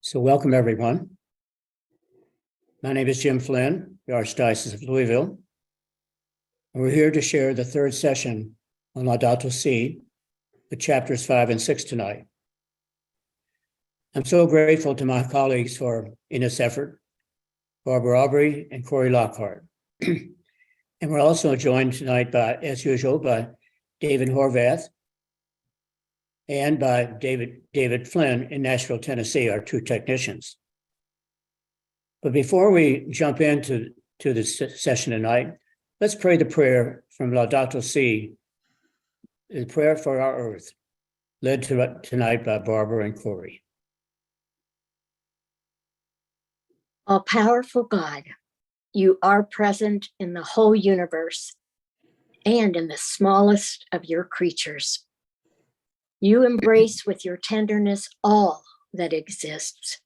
So welcome, everyone. My name is Jim Flynn, the Archdiocese of Louisville. And we're here to share the third session on Laudato Si, the chapters 5 and 6 tonight. I'm so grateful to my colleagues in this effort, Barbara Aubrey and Corey Lockhart. And we're also joined tonight as usual, by David Horvath and by David Flynn in Nashville, Tennessee, our two technicians. But before we jump into this session tonight, let's pray the prayer from Laudato Si, the prayer for our earth, led tonight by Barbara and Corey. All-powerful God, you are present in the whole universe and in the smallest of your creatures. You embrace with your tenderness all that exists.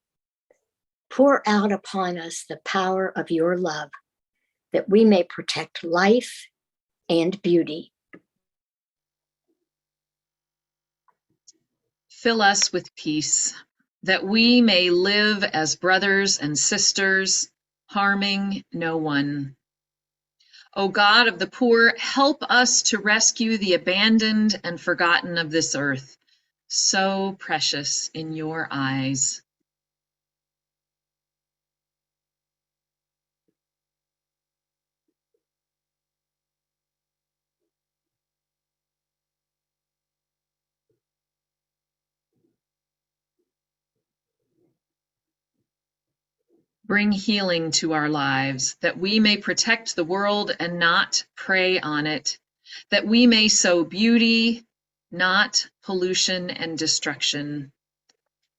Pour out upon us the power of your love, that we may protect life and beauty. Fill us with peace, that we may live as brothers and sisters, harming no one. O God of the poor, help us to rescue the abandoned and forgotten of this earth, so precious in your eyes. Bring healing to our lives, that we may protect the world and not prey on it, that we may sow beauty, not pollution and destruction.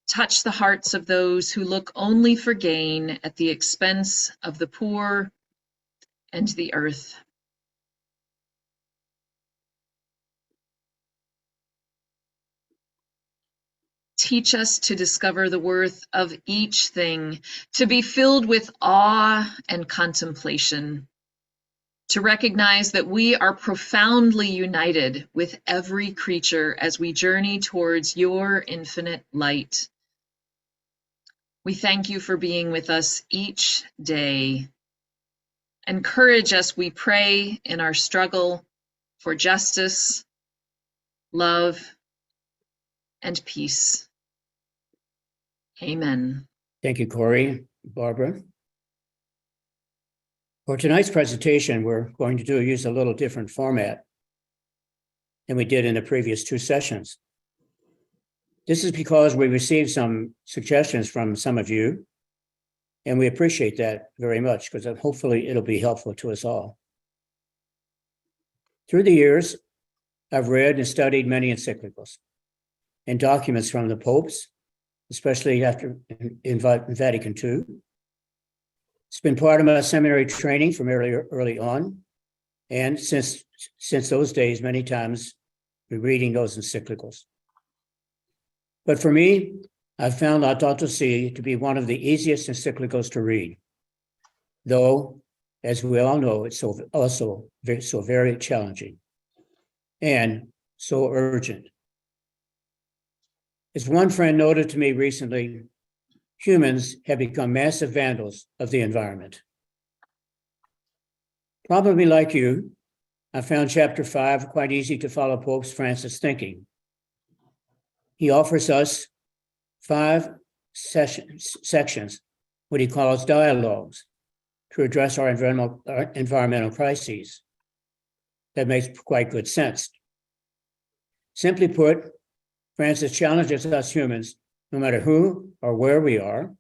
Touch the hearts of those who look only for gain at the expense of the poor and the earth. Teach us to discover the worth of each thing, to be filled with awe and contemplation, to recognize that we are profoundly united with every creature as we journey towards your infinite light. We thank you for being with us each day. Encourage us, we pray, in our struggle for justice, love, and peace. Amen. Thank you, Corey, Barbara. For tonight's presentation, we're going to use a little different format than we did in the previous two sessions. This is because we received some suggestions from some of you, and we appreciate that very much because hopefully it'll be helpful to us all. Through the years, I've read and studied many encyclicals and documents from the popes, especially after in Vatican II. It's been part of my seminary training from early on. And since those days, many times we're reading those encyclicals. But for me, I've found Laudato Si to be one of the easiest encyclicals to read, though, as we all know, it's also very challenging and so urgent. As one friend noted to me recently, humans have become massive vandals of the environment. Probably like you, I found chapter 5 quite easy to follow Pope Francis' thinking. He offers us 5 sections, what he calls dialogues, to address our environmental crises. That makes quite good sense. Simply put, Francis challenges us humans, no matter who or where we are,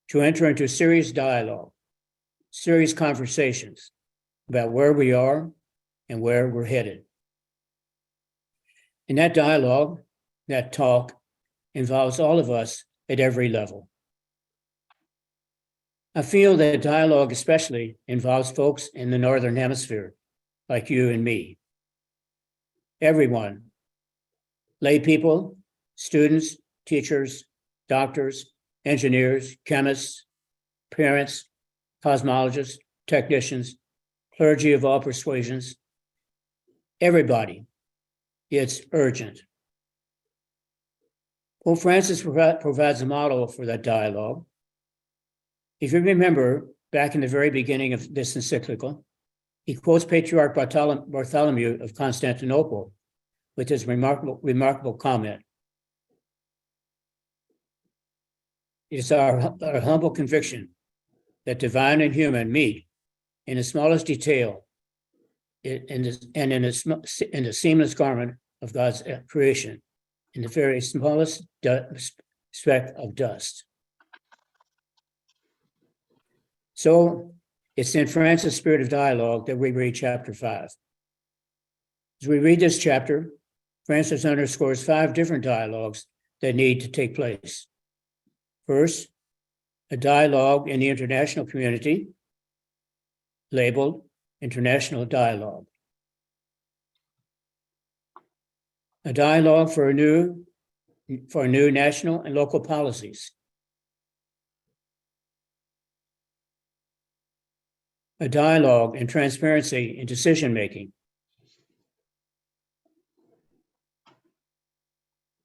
to enter into serious dialogue, serious conversations about where we are and where we're headed. And that dialogue, that talk, involves all of us at every level. I feel that dialogue especially involves folks in the Northern Hemisphere, like you and me. Everyone, lay people, students, teachers, doctors, engineers, chemists, parents, cosmologists, technicians, clergy of all persuasions, everybody, it's urgent. Pope Francis provides a model for that dialogue. If you remember, back in the very beginning of this encyclical, he quotes Patriarch Bartholomew of Constantinople with his remarkable comment. It is our humble conviction that divine and human meet in the smallest detail in the seamless garment of God's creation, in the very smallest speck of dust. So it's in Francis' spirit of dialogue that we read chapter 5. As we read this chapter, Francis underscores 5 different dialogues that need to take place. First, a dialogue in the international community labeled International Dialogue. A dialogue for new national and local policies. A dialogue in transparency in decision-making.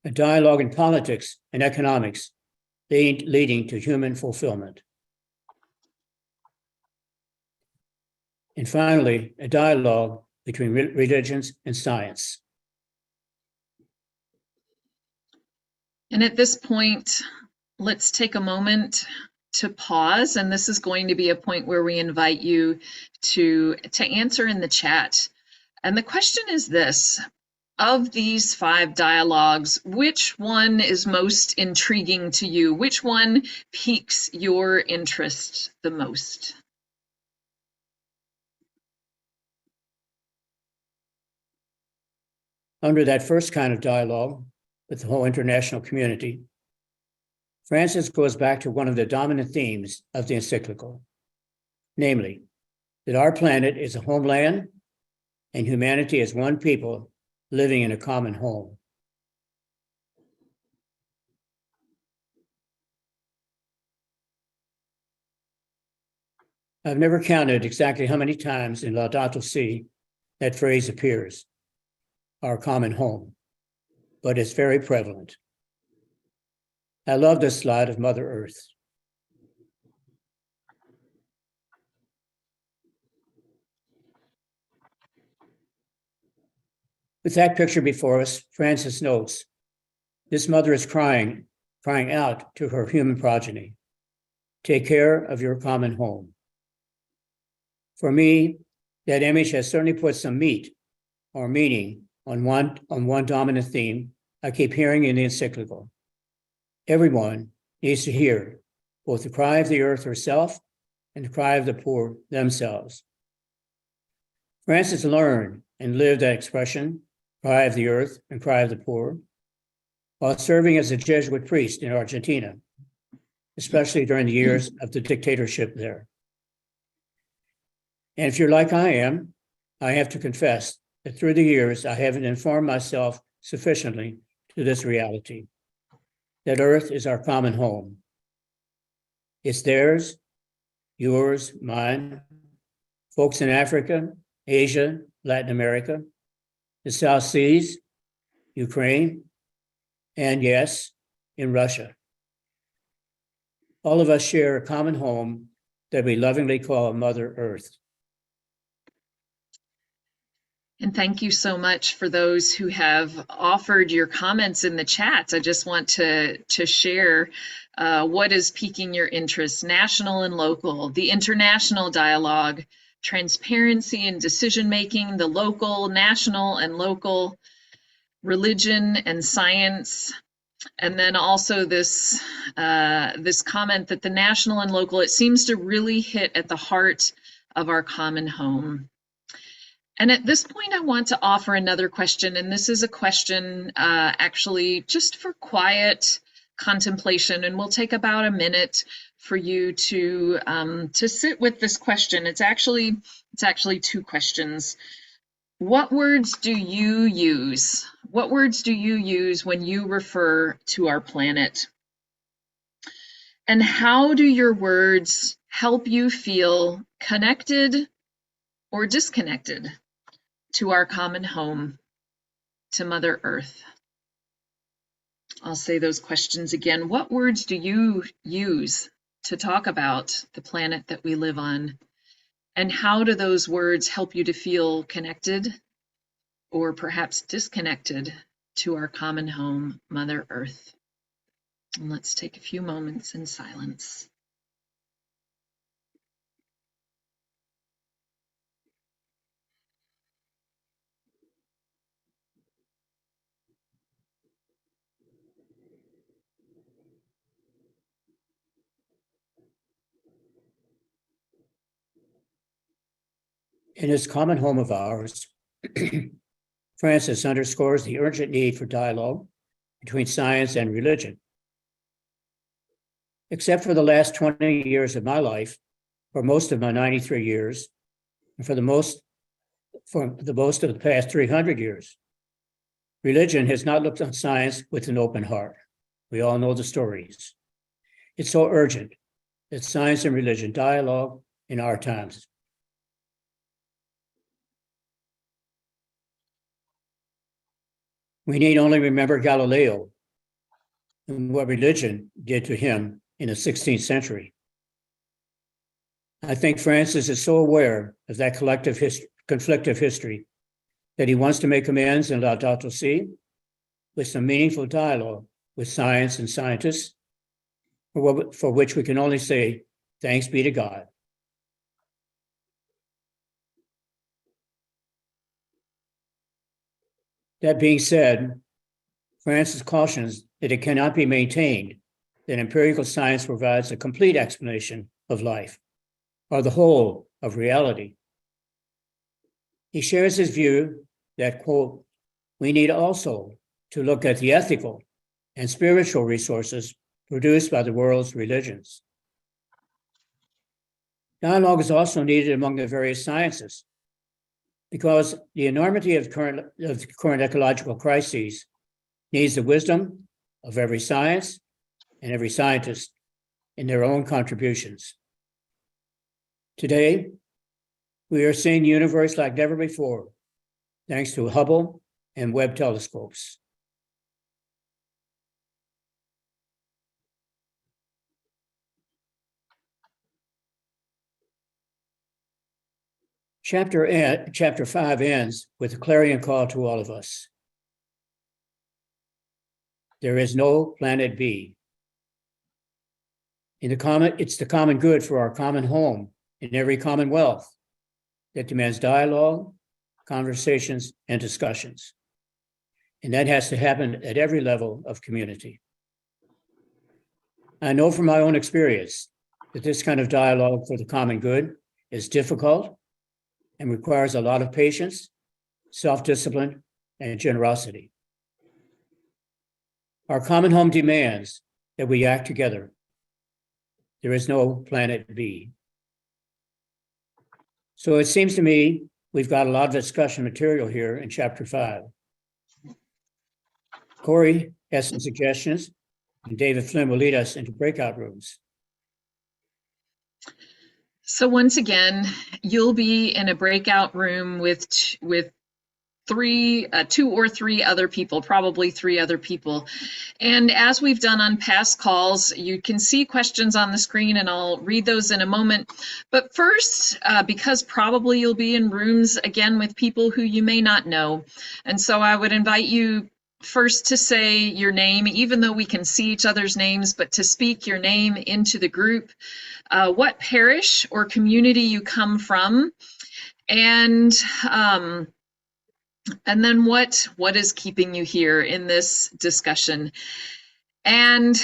A dialogue in politics and economics leading to human fulfillment. And finally, a dialogue between religions and science. And at this point, let's take a moment to pause. And this is going to be a point where we invite you to answer in the chat. And the question is this: of these 5 dialogues, which one is most intriguing to you? Which one piques your interest the most? Under that first kind of dialogue with the whole international community, Francis goes back to one of the dominant themes of the encyclical, namely, that our planet is a homeland and humanity is one people living in a common home. I've never counted exactly how many times in Laudato Si that phrase appears, our common home, but it's very prevalent. I love this slide of Mother Earth. With that picture before us, Francis notes, this mother is crying out to her human progeny, take care of your common home. For me, that image has certainly put some meat or meaning on one dominant theme I keep hearing in the encyclical. Everyone needs to hear both the cry of the earth herself and the cry of the poor themselves. Francis learned and lived that expression, cry of the earth and cry of the poor, while serving as a Jesuit priest in Argentina, especially during the years of the dictatorship there. And if you're like I am, I have to confess that through the years, I haven't informed myself sufficiently to this reality, that Earth is our common home. It's theirs, yours, mine, folks in Africa, Asia, Latin America, the South Seas, Ukraine, and yes, in Russia. All of us share a common home that we lovingly call Mother Earth. And thank you so much for those who have offered your comments in the chat. I just want to share what is piquing your interest: national and local, the international dialogue, transparency and decision-making, the local, national and local, religion and science, and then also this comment that the national and local, it seems to really hit at the heart of our common home. And at this point, I want to offer another question, and this is a question actually just for quiet contemplation, and we'll take about a minute for you to sit with this question. It's actually 2 questions. What words do you use? What words do you use when you refer to our planet? And how do your words help you feel connected or disconnected to our common home, to Mother Earth? I'll say those questions again. What words do you use to talk about the planet that we live on? And how do those words help you to feel connected or perhaps disconnected to our common home, Mother Earth? And let's take a few moments in silence. In this common home of ours, Francis underscores the urgent need for dialogue between science and religion. Except for the last 20 years of my life, for most of my 93 years, and for the most of the past 300 years, religion has not looked on science with an open heart. We all know the stories. It's so urgent that science and religion dialogue in our times. We need only remember Galileo and what religion did to him in the 16th century. I think Francis is so aware of that conflictive history that he wants to make amends in Laudato Si with some meaningful dialogue with science and scientists, for which we can only say, thanks be to God. That being said, Francis cautions that it cannot be maintained that empirical science provides a complete explanation of life or the whole of reality. He shares his view that, quote, we need also to look at the ethical and spiritual resources produced by the world's religions. Dialogue is also needed among the various sciences because the enormity of current ecological crises needs the wisdom of every science and every scientist in their own contributions. Today, we are seeing the universe like never before, thanks to Hubble and Webb telescopes. Chapter 5 ends with a clarion call to all of us. There is no planet B. It's the common good for our common home in every commonwealth that demands dialogue, conversations, and discussions. And that has to happen at every level of community. I know from my own experience that this kind of dialogue for the common good is difficult and requires a lot of patience, self-discipline, and generosity. Our common home demands that we act together. There is no planet B. So it seems to me we've got a lot of discussion material here in chapter 5. Corey has some suggestions, and David Flynn will lead us into breakout rooms. So once again, you'll be in a breakout room with two or three other people, probably three other people. And as we've done on past calls, you can see questions on the screen and I'll read those in a moment. But first, because probably you'll be in rooms again with people who you may not know. And so I would invite you first to say your name, even though we can see each other's names, but to speak your name into the group, what parish or community you come from, and then what is keeping you here in this discussion. And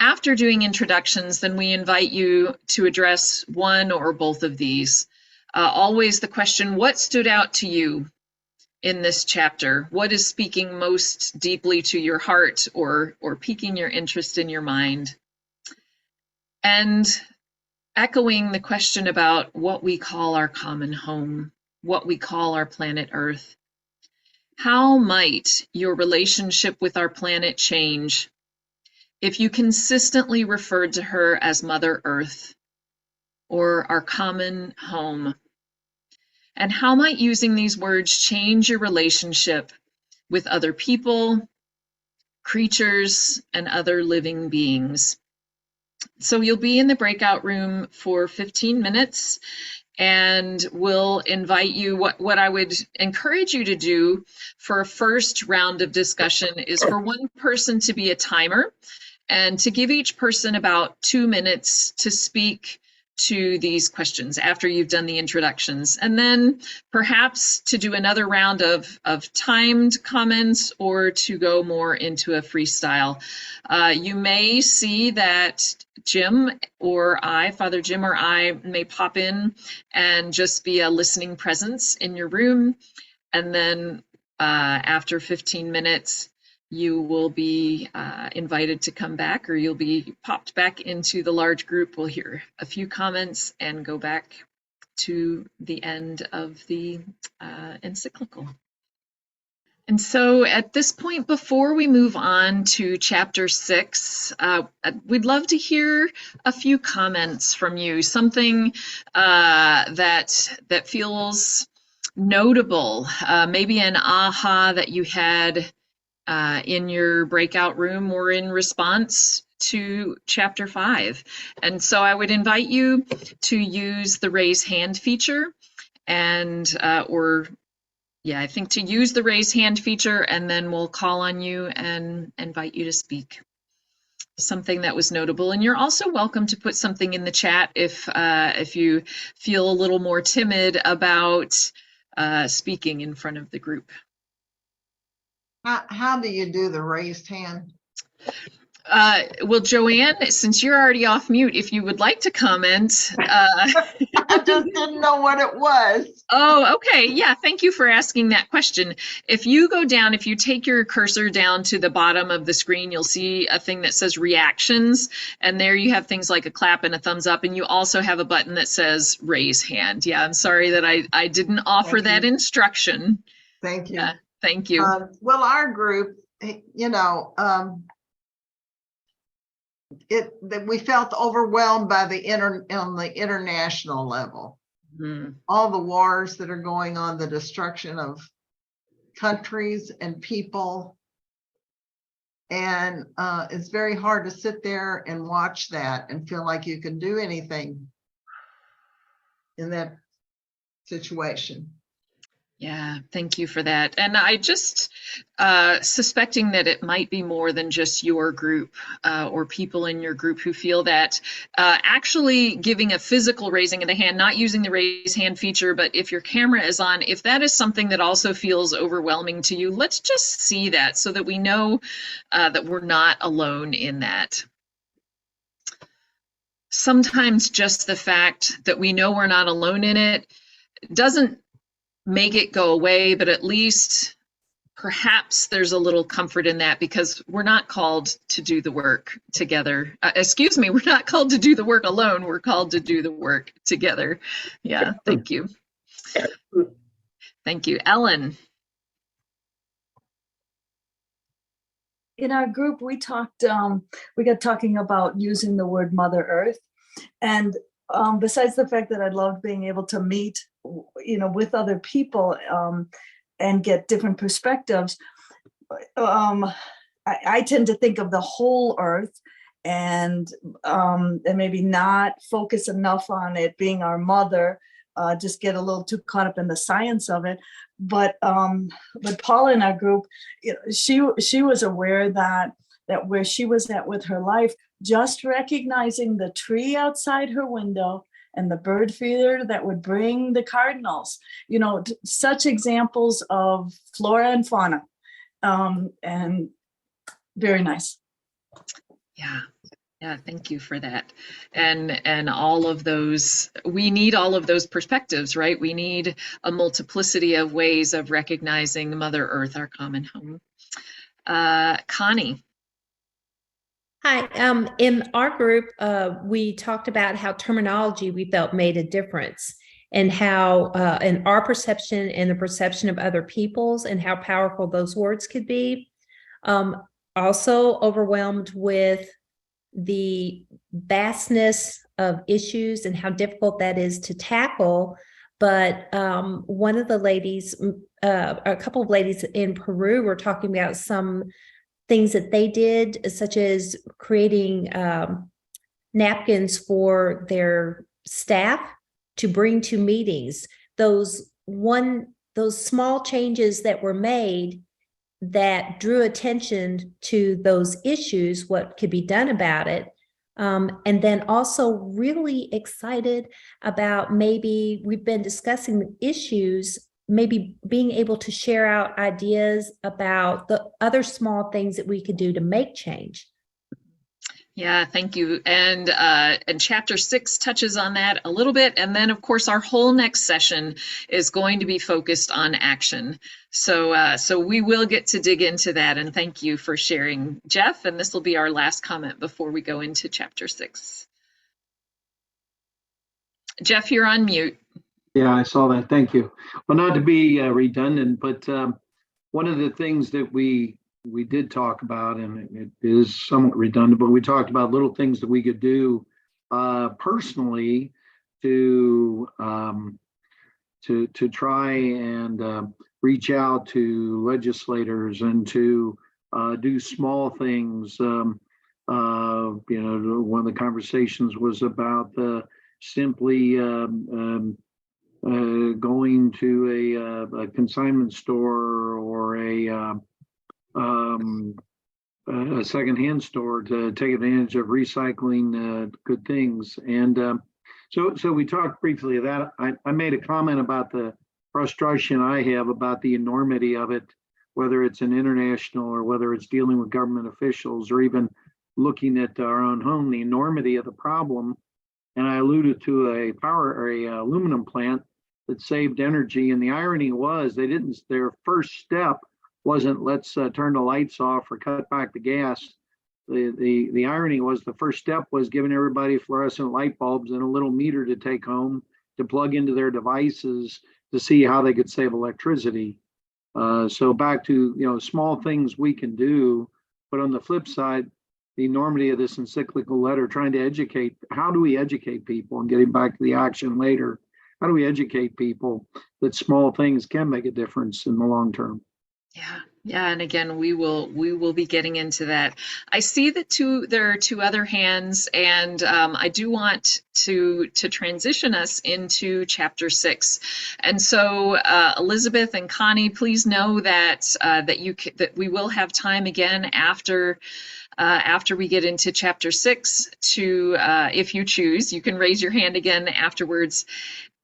after doing introductions, then we invite you to address one or both of these. Always the question, what stood out to you in this chapter? What is speaking most deeply to your heart or piquing your interest in your mind? And echoing the question about what we call our common home, what we call our planet Earth. How might your relationship with our planet change if you consistently referred to her as Mother Earth or our common home? And how might using these words change your relationship with other people, creatures, and other living beings. So you'll be in the breakout room for 15 minutes, and we'll invite you, what I would encourage you to do for a first round of discussion is for one person to be a timer and to give each person about 2 minutes to speak to these questions after you've done the introductions, and then perhaps to do another round of timed comments or to go more into a freestyle. You may see that Jim or I, Father Jim or I, may pop in and just be a listening presence in your room. And then after 15 minutes, you will be invited to come back, or you'll be popped back into the large group. We'll hear a few comments and go back to the end of the encyclical. And so at this point, before we move on to chapter 6, we'd love to hear a few comments from you, something that feels notable, maybe an aha that you had in your breakout room or in response to chapter 5. And so I would invite you to use the raise hand feature and I think to use the raise hand feature, and then we'll call on you and invite you to speak. Something that was notable. And you're also welcome to put something in the chat if you feel a little more timid about speaking in front of the group. How do you do the raised hand? Well, Joanne, since you're already off mute, if you would like to comment. I just didn't know what it was. Oh, okay. Yeah, thank you for asking that question. If you go down, if you take your cursor down to the bottom of the screen, you'll see a thing that says reactions. And there you have things like a clap and a thumbs up. And you also have a button that says raise hand. Yeah, I'm sorry that I didn't offer that instruction. Thank you. Yeah, thank you. Well, our group, we felt overwhelmed by on the international level. All the wars that are going on, the destruction of countries and people. And it's very hard to sit there and watch that and feel like you can do anything in that situation. Yeah, thank you for that. And I just suspecting that it might be more than just your group or people in your group who feel that actually giving a physical raising of the hand, not using the raise hand feature, but if your camera is on, if that is something that also feels overwhelming to you, let's just see that so that we know that we're not alone in that. Sometimes just the fact that we know we're not alone in it doesn't make it go away, but at least perhaps there's a little comfort in that, because we're not called to do the work together. We're not called to do the work alone. We're called to do the work together. Yeah, thank you. Thank you. Ellen. In our group, we got talking about using the word Mother Earth. And besides the fact that I loved being able to meet, with other people and get different perspectives, I tend to think of the whole earth and maybe not focus enough on it being our mother, just get a little too caught up in the science of it. But Paula in our group, she was aware that where she was at with her life, just recognizing the tree outside her window and the bird feeder that would bring the cardinals, such examples of flora and fauna, and very nice. Yeah, thank you for that. And all of those, we need all of those perspectives, right? We need a multiplicity of ways of recognizing Mother Earth, our common home. Connie. Hi, in our group, we talked about how terminology we felt made a difference, and how in our perception and the perception of other people's, and how powerful those words could be. Also overwhelmed with the vastness of issues and how difficult that is to tackle. But one of the ladies, a couple of ladies in Peru were talking about some things that they did, such as creating napkins for their staff to bring to meetings. Those small changes that were made that drew attention to those issues, what could be done about it. And then also really excited about, maybe we've been discussing the issues, maybe being able to share out ideas about the other small things that we could do to make change. Yeah, thank you. And chapter 6 touches on that a little bit. And then, of course, our whole next session is going to be focused on action. So we will get to dig into that. And thank you for sharing, Jeff. And this will be our last comment before we go into chapter 6. Jeff, you're on mute. Yeah, I saw that. Thank you. Well, not to be redundant, but one of the things that we did talk about, and it is somewhat redundant, but we talked about little things that we could do personally to try and reach out to legislators and to do small things. One of the conversations was about simply going to a consignment store or a secondhand store to take advantage of recycling good things. And so we talked briefly of that. I made a comment about the frustration I have about the enormity of it, whether it's an international or whether it's dealing with government officials or even looking at our own home, the enormity of the problem. And I alluded to a aluminum plant that saved energy. And the irony was their first step wasn't let's turn the lights off or cut back the gas. The irony was the first step was giving everybody fluorescent light bulbs and a little meter to take home to plug into their devices to see how they could save electricity. So back to small things we can do, but on the flip side, the enormity of this encyclical letter, trying to educate. How do we educate people? And getting back to the action later, how do we educate people that small things can make a difference in the long term? Yeah, and again, we will be getting into that. I see that there are two other hands, and I do want to transition us into chapter 6. And so, Elizabeth and Connie, please know that that we will have time again after we get into chapter 6 to, if you choose, you can raise your hand again afterwards.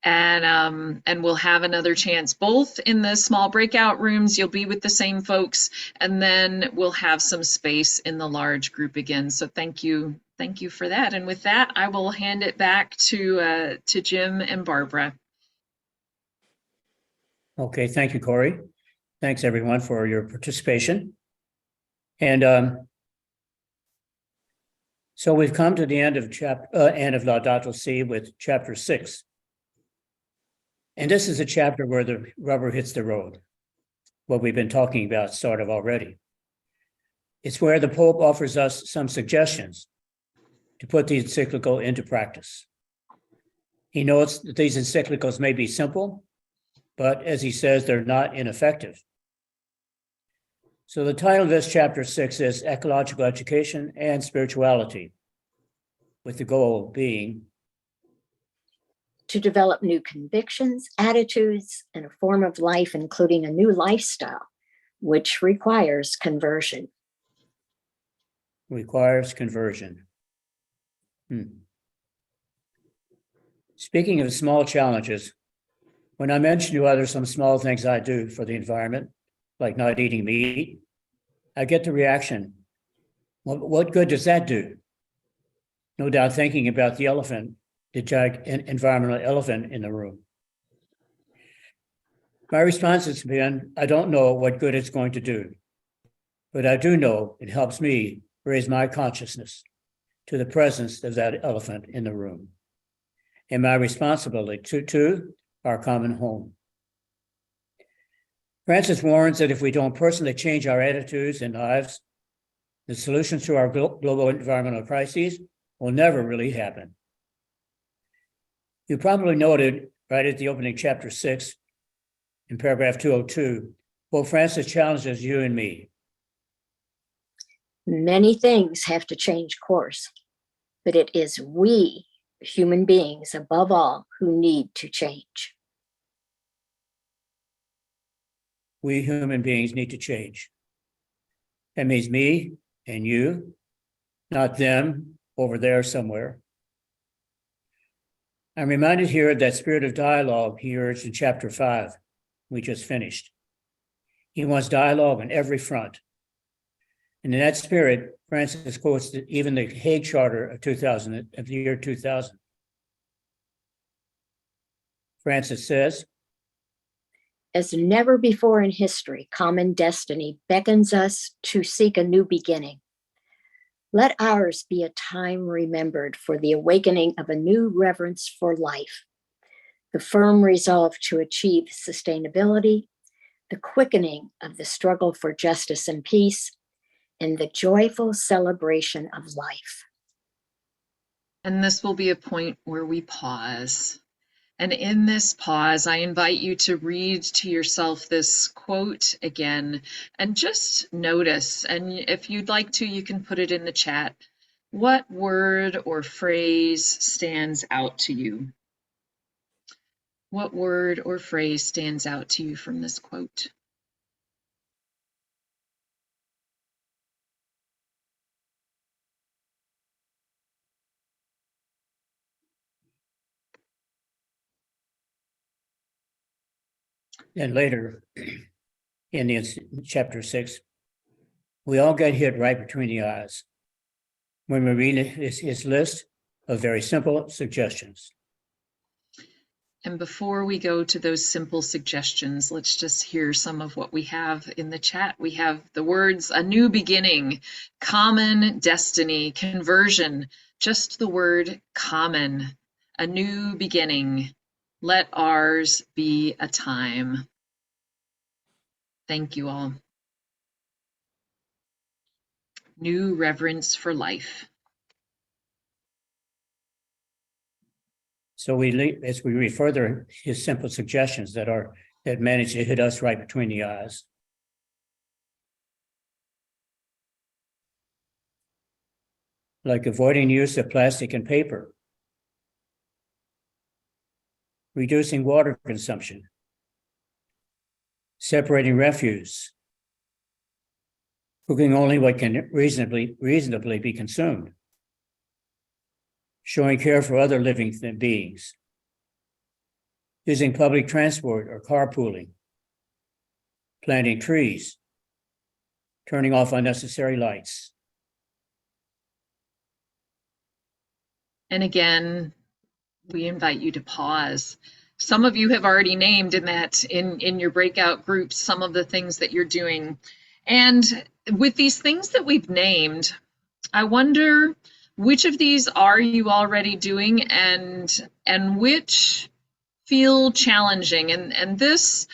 And we'll have another chance, both in the small breakout rooms. You'll be with the same folks, and then we'll have some space in the large group again. So thank you for that. And with that, I will hand it back to Jim and Barbara. Okay, thank you, Corey. Thanks everyone for your participation. And so we've come to the end of Laudato Si with chapter 6. And this is a chapter where the rubber hits the road, what we've been talking about sort of already. It's where the Pope offers us some suggestions to put the encyclical into practice. He notes that these encyclicals may be simple, but as he says, they're not ineffective. So the title of this chapter 6 is Ecological Education and Spirituality, with the goal being to develop new convictions, attitudes, and a form of life, including a new lifestyle, which requires conversion. Requires conversion. Speaking of small challenges, when I mention to others some small things I do for the environment, like not eating meat, I get the reaction, what good does that do? No doubt thinking about the elephant, the giant environmental elephant in the room. My response has been, I don't know what good it's going to do, but I do know it helps me raise my consciousness to the presence of that elephant in the room and my responsibility to our common home. Francis warns that if we don't personally change our attitudes and lives, the solutions to our global environmental crises will never really happen. You probably noted right at the opening chapter 6 in paragraph 202, Pope Francis challenges you and me. Many things have to change course, but it is we, human beings above all, who need to change. We human beings need to change. That means me and you, not them over there somewhere. I'm reminded here of that spirit of dialogue he urged in chapter 5, we just finished. He wants dialogue on every front. And in that spirit, Francis quotes even the Hague Charter of the year 2000. Francis says, as never before in history, common destiny beckons us to seek a new beginning. Let ours be a time remembered for the awakening of a new reverence for life, the firm resolve to achieve sustainability, the quickening of the struggle for justice and peace, and the joyful celebration of life. And this will be a point where we pause. And in this pause, I invite you to read to yourself this quote again and just notice. And if you'd like to, you can put it in the chat. What word or phrase stands out to you? What word or phrase stands out to you from this quote? and later in chapter 6, we all get hit right between the eyes when we read his list of very simple suggestions. And before we go to those simple suggestions, let's just hear some of what we have in the chat. We have the words, a new beginning, common destiny, conversion, just the word common, a new beginning. Let ours be a time. Thank you all. New reverence for life. So as we read further, his simple suggestions that manage to hit us right between the eyes. Like avoiding use of plastic and paper, reducing water consumption, separating refuse, cooking only what can reasonably be consumed, showing care for other living beings, using public transport or carpooling, planting trees, turning off unnecessary lights. And again, we invite you to pause. Some of you have already named in your breakout groups some of the things that you're doing. And with these things that we've named, I wonder which of these are you already doing and which feel challenging? And this,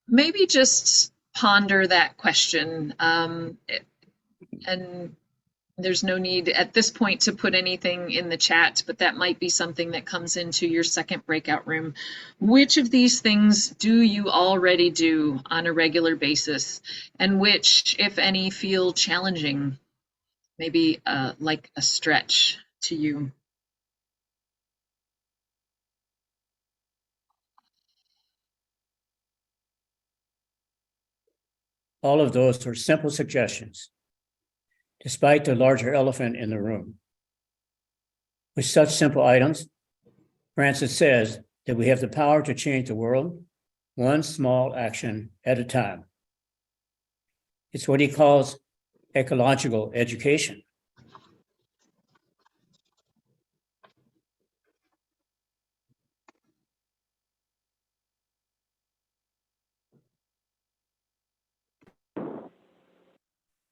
maybe just ponder that question. And there's no need at this point to put anything in the chat, but that might be something that comes into your second breakout room. Which of these things do you already do on a regular basis? And which, if any, feel challenging? Maybe like a stretch to you. All of those are simple suggestions, despite the larger elephant in the room. With such simple items, Francis says that we have the power to change the world one small action at a time. It's what he calls ecological education.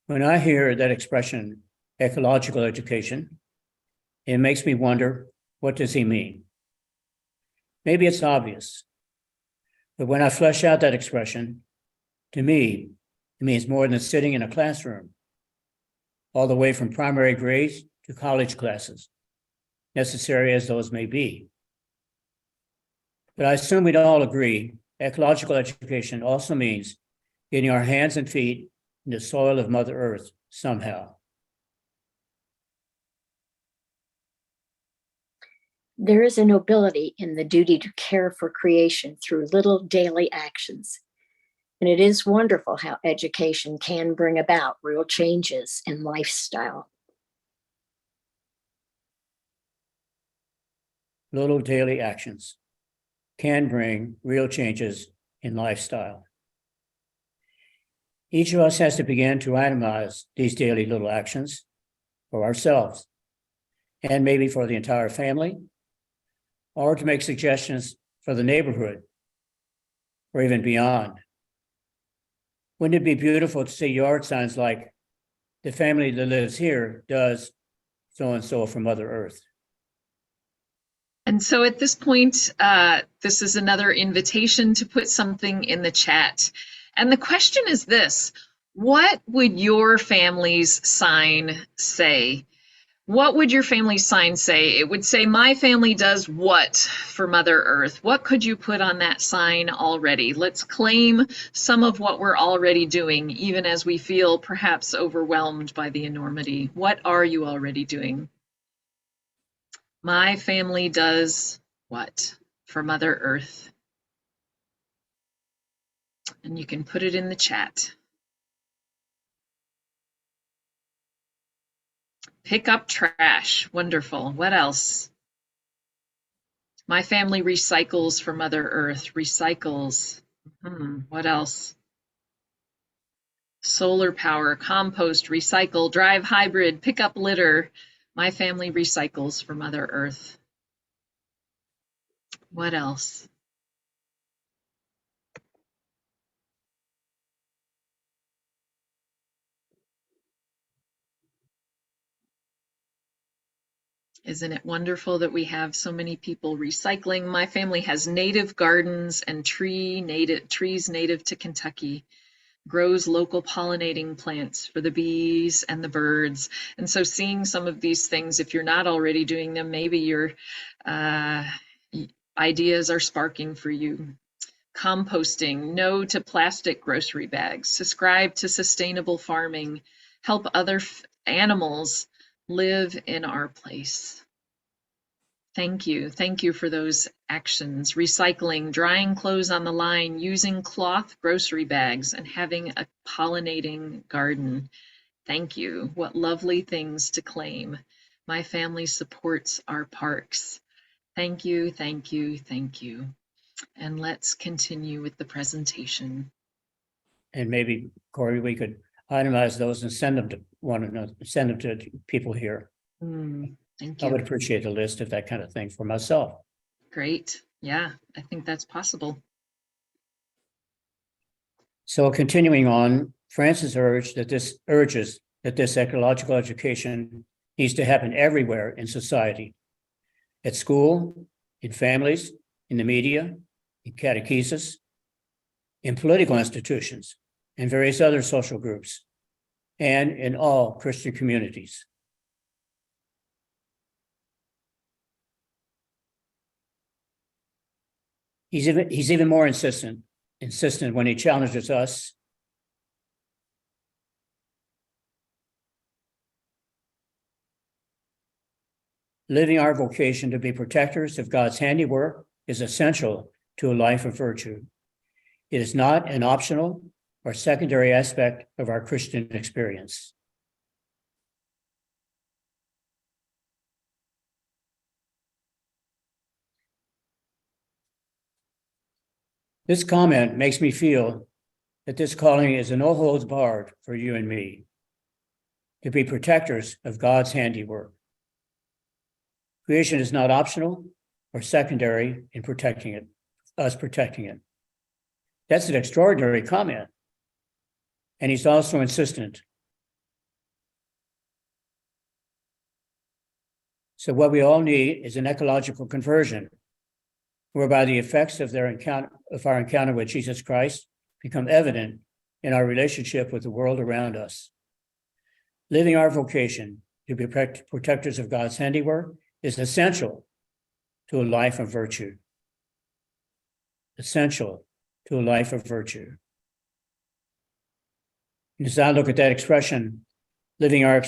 When I hear that expression, ecological education, it makes me wonder, what does he mean? Maybe it's obvious, but when I flesh out that expression, to me, it means more than sitting in a classroom, all the way from primary grades to college classes, necessary as those may be. But I assume we'd all agree, ecological education also means getting our hands and feet in the soil of Mother Earth somehow. There is a nobility in the duty to care for creation through little daily actions. And it is wonderful how education can bring about real changes in lifestyle. Little daily actions can bring real changes in lifestyle. Each of us has to begin to itemize these daily little actions for ourselves and maybe for the entire family, or to make suggestions for the neighborhood or even beyond. Wouldn't it be beautiful to see yard signs like "The family that lives here does so-and-so for Mother Earth"? And so at this point, this is another invitation to put something in the chat. And the question is this: what would your family's sign say? What would your family's sign say? It would say, "My family does what for Mother Earth?" What could you put on that sign already? Let's claim some of what we're already doing, even as we feel perhaps overwhelmed by the enormity. What are you already doing? My family does what for Mother Earth? And you can put it in the chat. Pick up trash. Wonderful. What else? My family recycles for Mother Earth. Recycles. What else? Solar power, compost, recycle, drive hybrid, pick up litter. My family recycles for Mother Earth. What else? Isn't it wonderful that we have so many people recycling? My family has native gardens and trees native to Kentucky, grows local pollinating plants for the bees and the birds. And so seeing some of these things, if you're not already doing them, maybe your ideas are sparking for you. Composting, no to plastic grocery bags, subscribe to sustainable farming, help other animals live in our place. Thank you. Thank you for those actions. Recycling, drying clothes on the line, using cloth grocery bags, and having a pollinating garden. Thank you. What lovely things to claim. My family supports our parks. Thank you, thank you, thank you. And let's continue with the presentation. And maybe, Corey, we could itemize those and send them to one another, send them to people here. Thank I would you. appreciate a list of that kind of thing for myself. Great. Yeah, I think that's possible. So continuing on, Francis urges that this ecological education needs to happen everywhere in society, at school, in families, in the media, in catechesis, in political institutions, and various other social groups, and in all Christian communities. He's even more insistent when he challenges us living our vocation to be protectors of God's handiwork is essential to a life of virtue. It is not an optional or secondary aspect of our Christian experience. This comment makes me feel that this calling is a no holds barred for you and me, to be protectors of God's handiwork. Creation is not optional or secondary in protecting it, us protecting it. That's an extraordinary comment. And he's also insistent. So what we all need is an ecological conversion, whereby the effects of our encounter with Jesus Christ become evident in our relationship with the world around us. Living our vocation to be protectors of God's handiwork is essential to a life of virtue. Essential to a life of virtue. And as I look at that expression, living our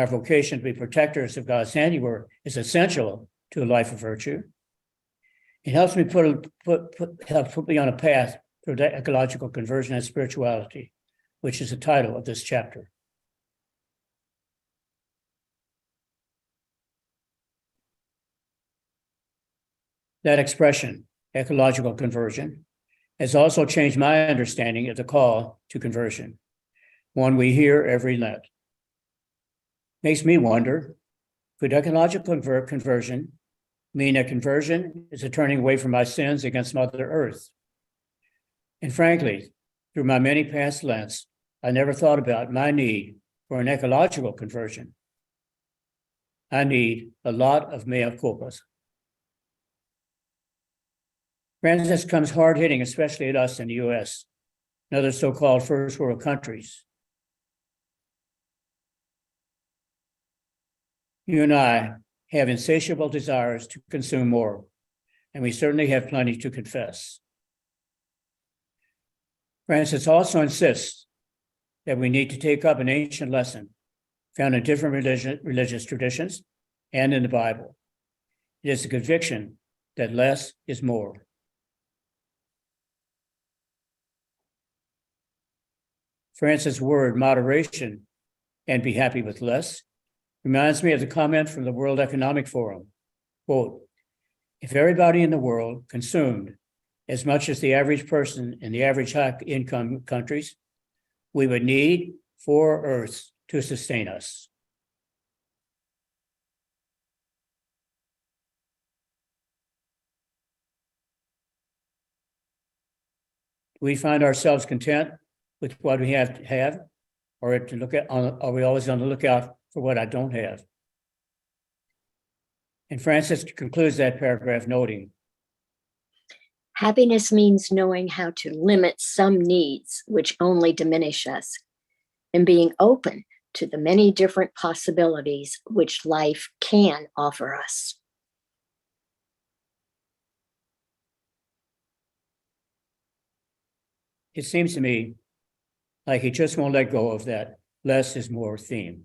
vocation to be protectors of God's handiwork is essential to a life of virtue. It helps me helps put me on a path toward ecological conversion and spirituality, which is the title of this chapter. That expression, ecological conversion, has also changed my understanding of the call to conversion, one we hear every Lent. Makes me wonder, could ecological conversion mean that conversion is a turning away from my sins against Mother Earth? And frankly, through my many past Lents, I never thought about my need for an ecological conversion. I need a lot of mea culpas. Francis comes hard-hitting, especially at us in the US and other so-called first world countries. You and I have insatiable desires to consume more, and we certainly have plenty to confess. Francis also insists that we need to take up an ancient lesson found in different religious traditions and in the Bible. It is the conviction that less is more. Francis' word, moderation, and be happy with less, reminds me of the comment from the World Economic Forum. Quote, if everybody in the world consumed as much as the average person in the average high income countries, we would need 4 Earths to sustain us. Do we find ourselves content with what we have, or are we always on the lookout for what I don't have? And Francis concludes that paragraph noting, happiness means knowing how to limit some needs which only diminish us, and being open to the many different possibilities which life can offer us. it seems to me like he just won't let go of that less is more theme.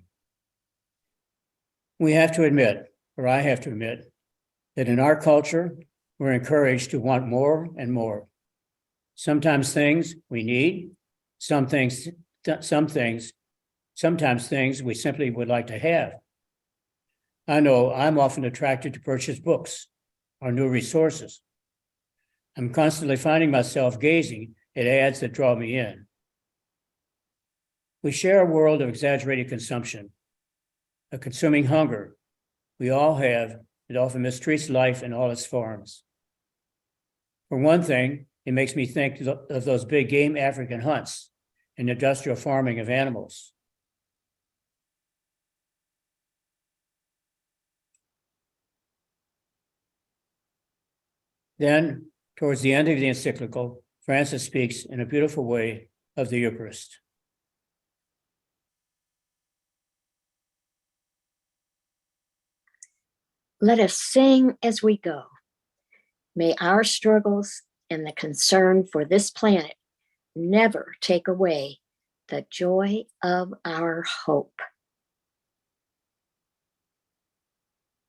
We have to admit, or I have to admit, that in our culture, we're encouraged to want more and more. Sometimes things we need, sometimes things we simply would like to have. I know I'm often attracted to purchase books or new resources. I'm constantly finding myself gazing at ads that draw me in. We share a world of exaggerated consumption, a consuming hunger we all have that often mistreats life in all its forms. For one thing, it makes me think of those big game African hunts and industrial farming of animals. Then, towards the end of the encyclical, Francis speaks in a beautiful way of the Eucharist. Let us sing as we go. May our struggles and the concern for this planet never take away the joy of our hope.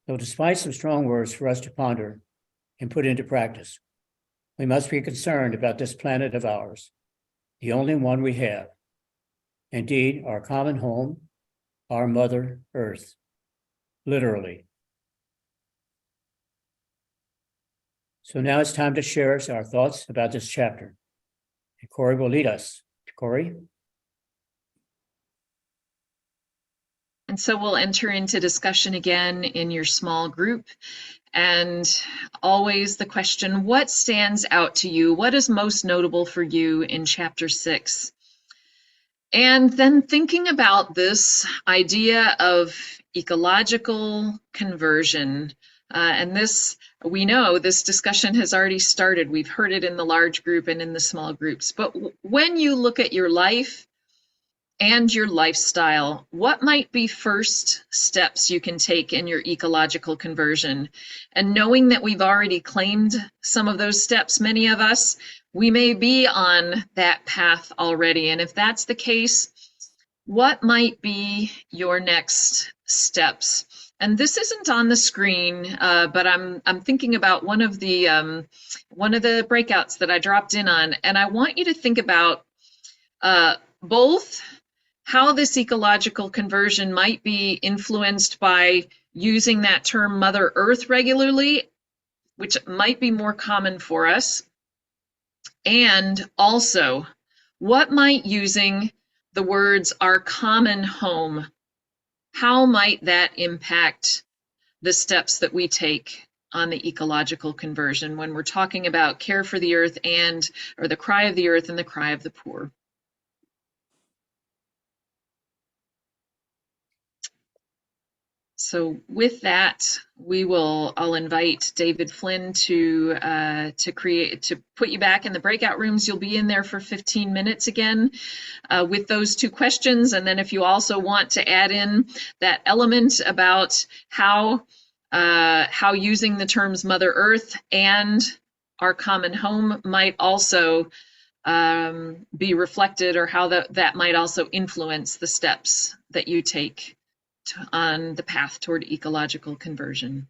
So despite some strong words for us to ponder and put into practice, we must be concerned about this planet of ours, the only one we have. Indeed, our common home, our Mother Earth, literally. So now it's time to share our thoughts about this chapter. And Corey will lead us. Corey? And so we'll enter into discussion again in your small group. And always the question, what stands out to you? What is most notable for you in chapter 6? And then thinking about this idea of ecological conversion, and this, we know this discussion has already started. We've heard it in the large group and in the small groups. But when you look at your life and your lifestyle, what might be first steps you can take in your ecological conversion? And knowing that we've already claimed some of those steps, many of us, we may be on that path already. And if that's the case, what might be your next steps? And this isn't on the screen, but I'm thinking about one of the breakouts that I dropped in on, and I want you to think about both how this ecological conversion might be influenced by using that term Mother Earth regularly, which might be more common for us, and also what might using the words our common home, how might that impact the steps that we take on the ecological conversion when we're talking about care for the earth or the cry of the earth and the cry of the poor. So with that, I'll invite David Flynn to put you back in the breakout rooms. You'll be in there for 15 minutes again with those two questions. And then if you also want to add in that element about how using the terms Mother Earth and our common home might also be reflected, or how that might also influence the steps that you take on the path toward ecological conversion.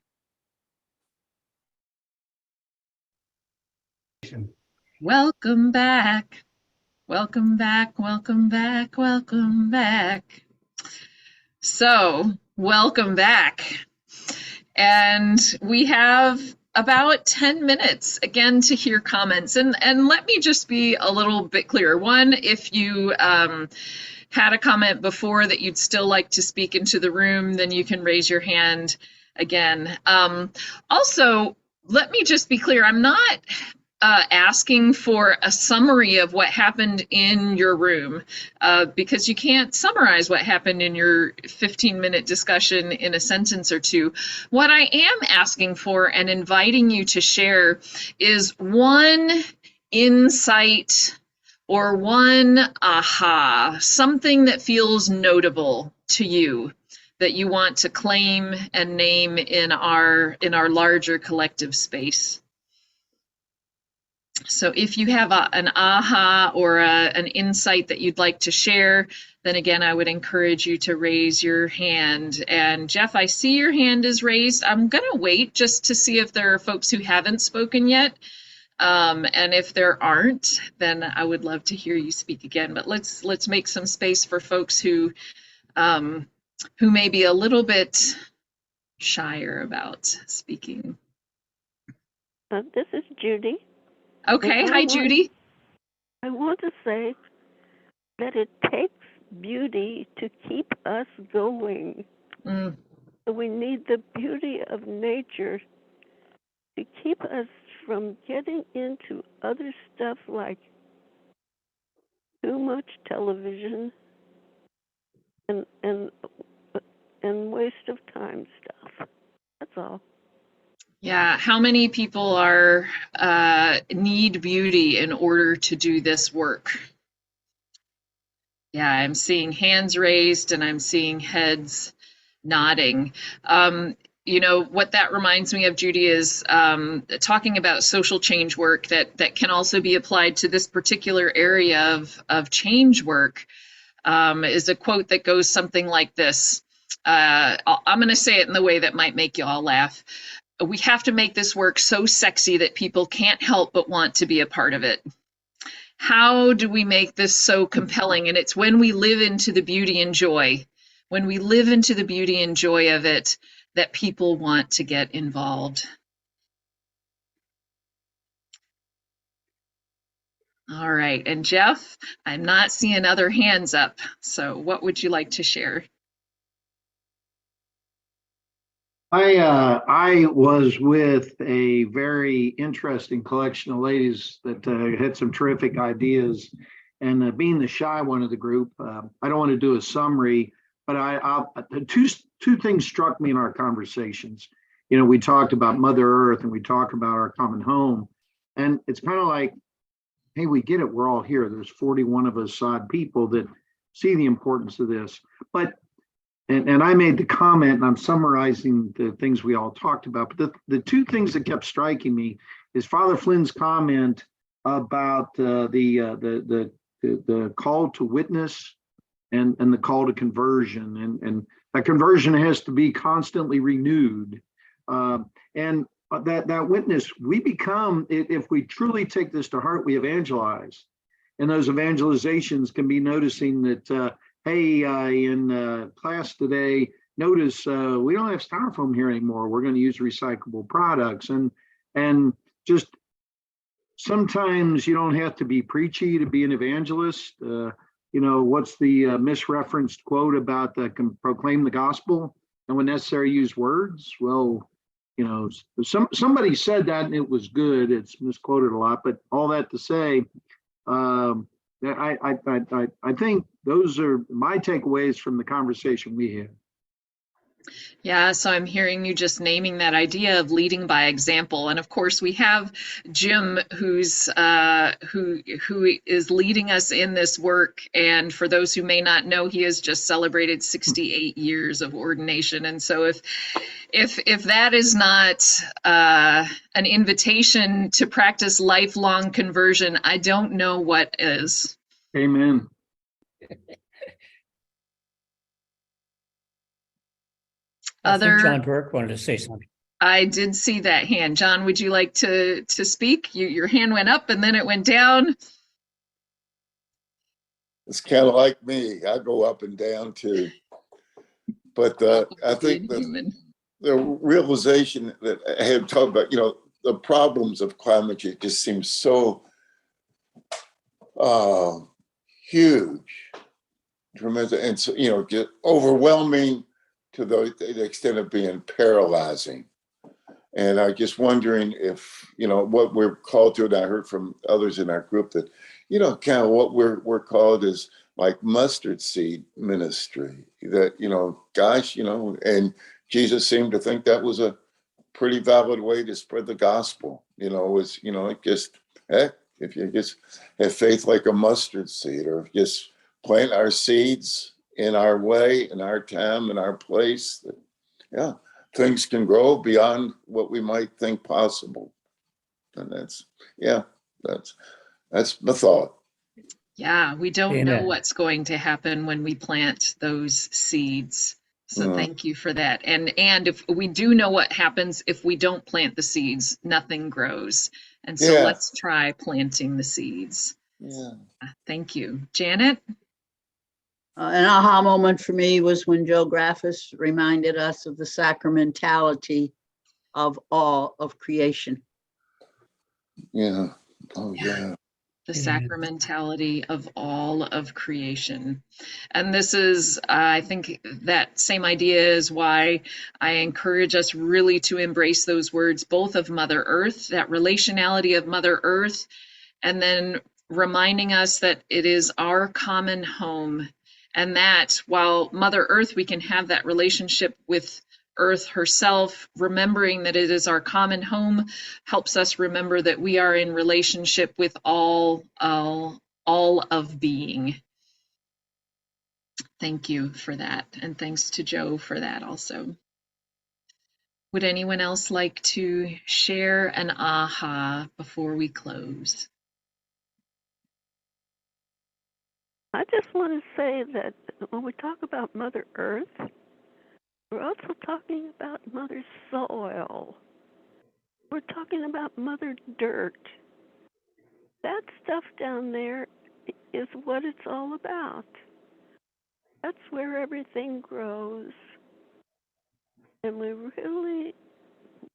Welcome back. Welcome back, welcome back, welcome back. So, welcome back. And we have about 10 minutes again to hear comments. And let me just be a little bit clearer. One, if you had a comment before that you'd still like to speak into the room, then you can raise your hand again. Also, let me just be clear, I'm not asking for a summary of what happened in your room, because you can't summarize what happened in your 15-minute discussion in a sentence or two. What I am asking for and inviting you to share is one insight or one aha, something that feels notable to you that you want to claim and name in our larger collective space. So if you have an aha or an insight that you'd like to share, then again, I would encourage you to raise your hand. And Jeff, I see your hand is raised. I'm gonna wait just to see if there are folks who haven't spoken yet. And if there aren't, then I would love to hear you speak again. But let's make some space for folks who may be a little bit shyer about speaking. This is Judy. Okay, hi Judy. I want to say that it takes beauty to keep us going. Mm. So we need the beauty of nature to keep us from getting into other stuff like too much television and waste of time stuff. That's all. Yeah, how many people need beauty in order to do this work? Yeah, I'm seeing hands raised and I'm seeing heads nodding. You know, what that reminds me of, Judy, is talking about social change work that can also be applied to this particular area of change work, is a quote that goes something like this. I'm going to say it in the way that might make you all laugh. We have to make this work so sexy that people can't help but want to be a part of it. How do we make this so compelling? And it's when we live into the beauty and joy, when we live into the beauty and joy of it, that people want to get involved. All right, and Jeff, I'm not seeing other hands up, so what would you like to share? I was with a very interesting collection of ladies that had some terrific ideas, and being the shy one of the group, I don't want to do a summary, but two things struck me in our conversations. You know, we talked about Mother Earth and we talked about our common home, and it's kind of like, hey, we get it. We're all here. There's 41 of us odd people that see the importance of this, but. And I made the comment, and I'm summarizing the things we all talked about, but the two things that kept striking me is Father Flynn's comment about the call to witness and the call to conversion, and that conversion has to be constantly renewed. And that witness, we become, if we truly take this to heart, we evangelize. And those evangelizations can be noticing that, hey, in class today, notice we don't have styrofoam here anymore. We're going to use recyclable products. And just sometimes you don't have to be preachy to be an evangelist. What's the misreferenced quote about proclaim the gospel and when necessary use words? Well, somebody said that and it was good. It's misquoted a lot, but all that to say, I think those are my takeaways from the conversation we had. Yeah, so I'm hearing you just naming that idea of leading by example, and of course we have Jim, who's who is leading us in this work. And for those who may not know, he has just celebrated 68 years of ordination. And so if that is not an invitation to practice lifelong conversion, I don't know what is. Amen. I think John Burke wanted to say something. I did see that hand. John, would you like to speak? Your hand went up and then it went down. It's kind of like me. I go up and down too. But I think the realization that I have talked about, the problems of climate change just seem so huge, tremendous, and so, just overwhelming to the extent of being paralyzing. And I'm just wondering if, what we're called to, and I heard from others in our group that, kind of what we're called is like mustard seed ministry, that, gosh, and Jesus seemed to think that was a pretty valid way to spread the gospel, was, just, heck, if you just have faith like a mustard seed, or just plant our seeds in our way, in our time, in our place, yeah, things can grow beyond what we might think possible. And that's my thought. Yeah, we don't Amen. know what's going to happen when we plant those seeds. So thank you for that. And if we do know what happens if we don't plant the seeds, nothing grows. And so let's try planting the seeds. Yeah. Thank you. Janet? An aha moment for me was when Joe Graffis reminded us of the sacramentality of all of creation. Yeah. Oh, yeah. The sacramentality of all of creation. And this is, I think that same idea is why I encourage us really to embrace those words, both of Mother Earth, that relationality of Mother Earth, and then reminding us that it is our common home. And that while Mother Earth, we can have that relationship with Earth herself, remembering that it is our common home helps us remember that we are in relationship with all of being. Thank you for that. And thanks to Joe for that also. Would anyone else like to share an aha before we close? I just want to say that when we talk about Mother Earth, we're also talking about Mother Soil. We're talking about Mother Dirt. That stuff down there is what it's all about. That's where everything grows. And we really,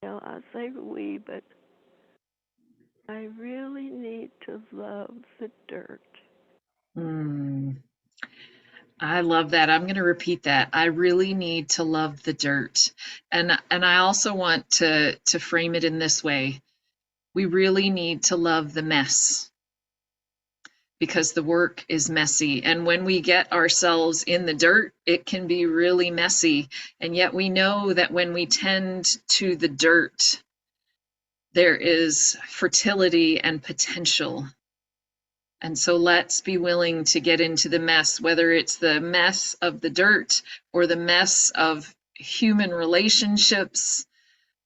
I say we, but I really need to love the dirt. I love that. I'm going to repeat that. I really need to love the dirt. And I also want to frame it in this way. We really need to love the mess, because the work is messy. And when we get ourselves in the dirt, it can be really messy. And yet we know that when we tend to the dirt, there is fertility and potential. And so let's be willing to get into the mess, whether it's the mess of the dirt or the mess of human relationships.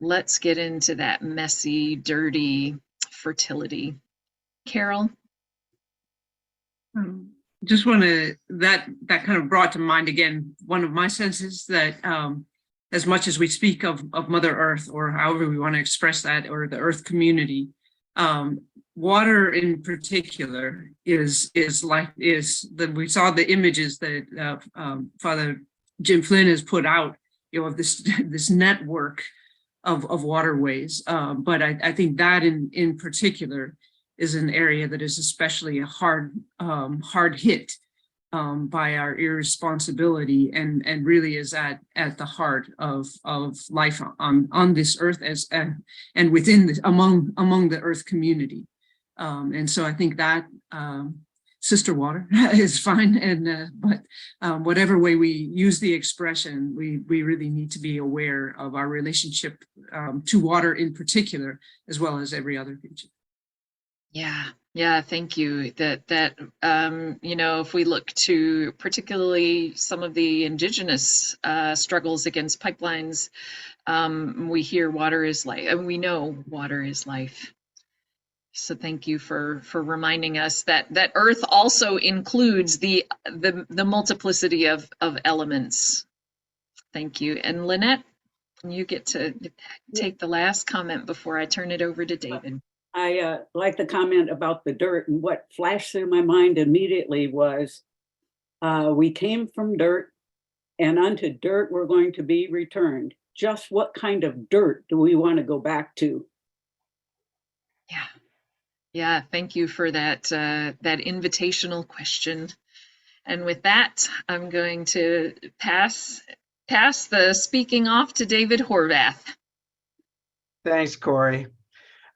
Let's get into that messy, dirty fertility. Carol? just want to, that kind of brought to mind again, one of my senses that as much as we speak of Mother Earth, or however we want to express that, or the Earth community, water in particular is that we saw the images that Father Jim Flynn has put out, of this network of waterways. But I think that in particular is an area that is especially a hard hit by our irresponsibility, and really is at the heart of life on this earth and within among the earth community. And so I think that sister water is fine, and but whatever way we use the expression, we really need to be aware of our relationship to water in particular, as well as every other creature. Yeah, thank you. That if we look to particularly some of the indigenous struggles against pipelines, we hear water is life, and we know water is life. So thank you for reminding us that Earth also includes the multiplicity of elements. Thank you. And Lynette, you get to take the last comment before I turn it over to David. I like the comment about the dirt, and what flashed through my mind immediately was we came from dirt, and unto dirt we're going to be returned. Just what kind of dirt do we want to go back to? Yeah, thank you for that invitational question. And with that, I'm going to pass the speaking off to David Horvath. Thanks, Corey.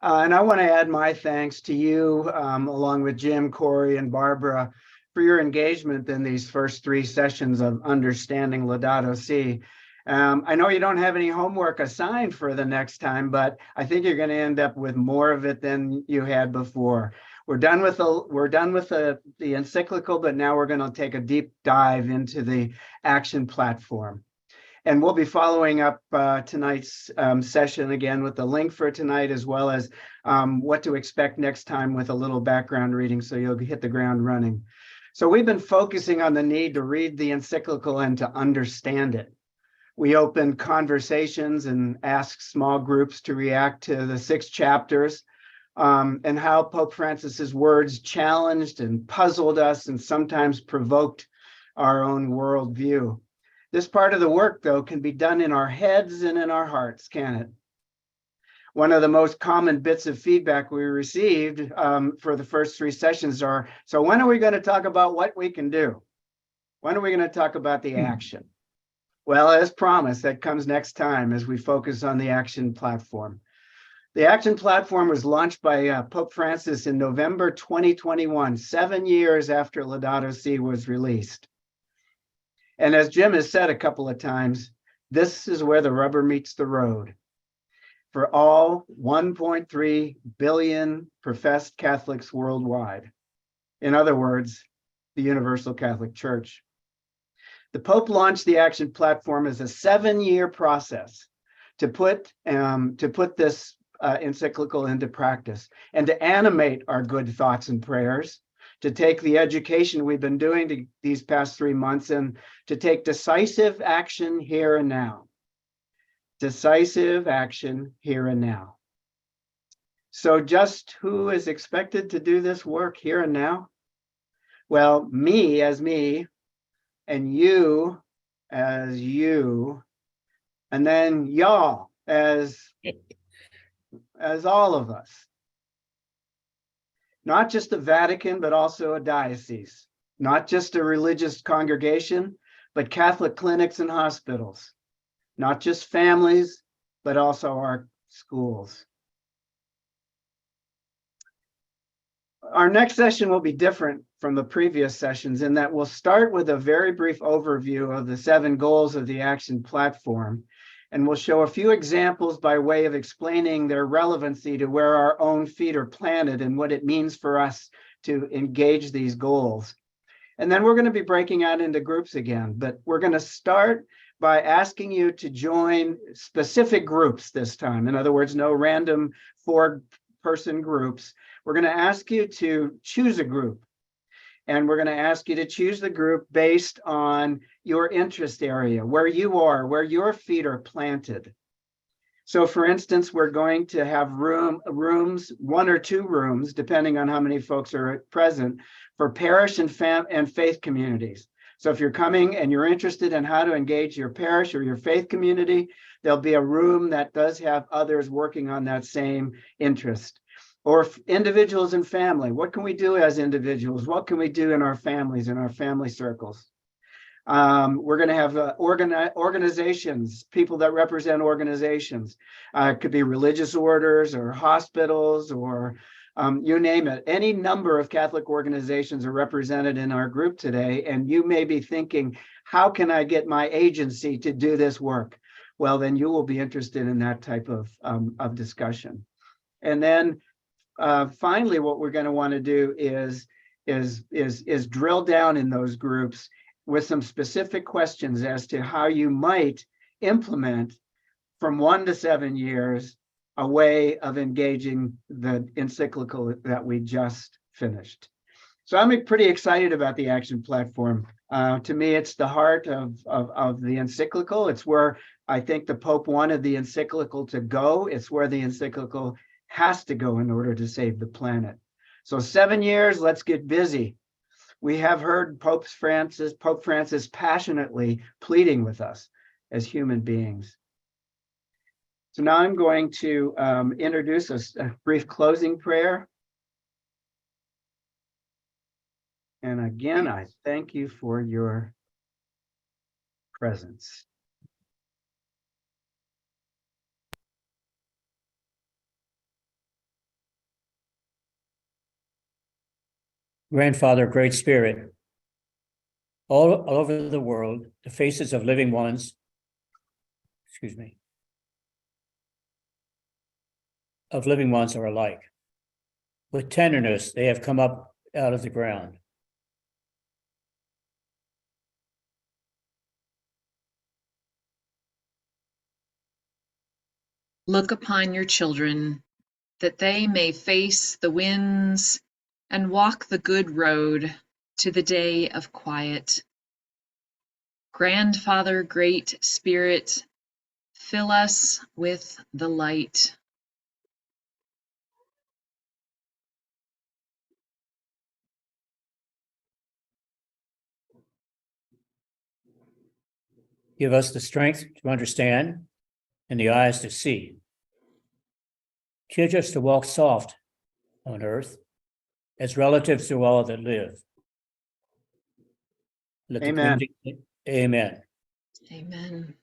And I want to add my thanks to you, along with Jim, Corey, and Barbara, for your engagement in these first 3 sessions of Understanding Laudato Si. I know you don't have any homework assigned for the next time, but I think you're going to end up with more of it than you had before. We're done with the encyclical, but now we're going to take a deep dive into the action platform. And we'll be following up tonight's session again with the link for tonight, as well as what to expect next time with a little background reading, so you'll hit the ground running. So we've been focusing on the need to read the encyclical and to understand it. We opened conversations and asked small groups to react to the 6 chapters, and how Pope Francis's words challenged and puzzled us and sometimes provoked our own worldview. This part of the work, though, can be done in our heads and in our hearts, can it? One of the most common bits of feedback we received for the first 3 sessions are, so when are we going to talk about what we can do? When are we going to talk about the action? Well, as promised, that comes next time as we focus on the action platform. The action platform was launched by Pope Francis in November 2021, 7 years after Laudato Si was released. And as Jim has said a couple of times, this is where the rubber meets the road. For all 1.3 billion professed Catholics worldwide. In other words, the Universal Catholic Church. The Pope launched the action platform as a 7-year process to put this encyclical into practice and to animate our good thoughts and prayers, to take the education we've been doing these past 3 months and to take decisive action here and now. Decisive action here and now. So just who is expected to do this work here and now? Well, me as me, and you as you, and then y'all as all of us. Not just the Vatican, but also a diocese. Not just a religious congregation, but Catholic clinics and hospitals. Not just families, but also our schools. Our next session will be different from the previous sessions in that we'll start with a very brief overview of the 7 goals of the action platform, and we'll show a few examples by way of explaining their relevancy to where our own feet are planted and what it means for us to engage these goals. And then we're going to be breaking out into groups again, but we're going to start by asking you to join specific groups this time. In other words, no random 4-person groups. We're going to ask you to choose a group And we're going to ask you to choose the group based on your interest area, where you are, where your feet are planted. So for instance, we're going to have rooms, 1 or 2 rooms, depending on how many folks are present, for parish and faith communities. So if you're coming and you're interested in how to engage your parish or your faith community, there'll be a room that does have others working on that same interest. Or individuals and family, what can we do as individuals? What can we do in our families, in our family circles? We're going to have organizations, people that represent organizations. It could be religious orders or hospitals or you name it. Any number of Catholic organizations are represented in our group today. And you may be thinking, how can I get my agency to do this work? Well, then you will be interested in that type of discussion. And then finally, what we're going to want to do is drill down in those groups with some specific questions as to how you might implement from 1 to 7 years a way of engaging the encyclical that we just finished. So I'm pretty excited about the action platform. To me, it's the heart of the encyclical. It's where I think the Pope wanted the encyclical to go. It's where the encyclical has to go in order to save the planet. So 7 years, let's get busy. We have heard Pope Francis passionately pleading with us as human beings. So now I'm going to introduce a brief closing prayer. And again, I thank you for your presence. Grandfather, Great Spirit, all over the world, the faces of living ones, are alike. With tenderness, they have come up out of the ground. Look upon your children, that they may face the winds and walk the good road to the day of quiet. Grandfather, Great Spirit, fill us with the light. Give us the strength to understand and the eyes to see. Teach us to walk soft on earth as relatives to all that live. Let Amen. Amen. Amen.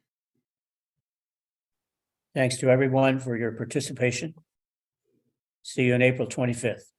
Thanks to everyone for your participation. See you on April 25th.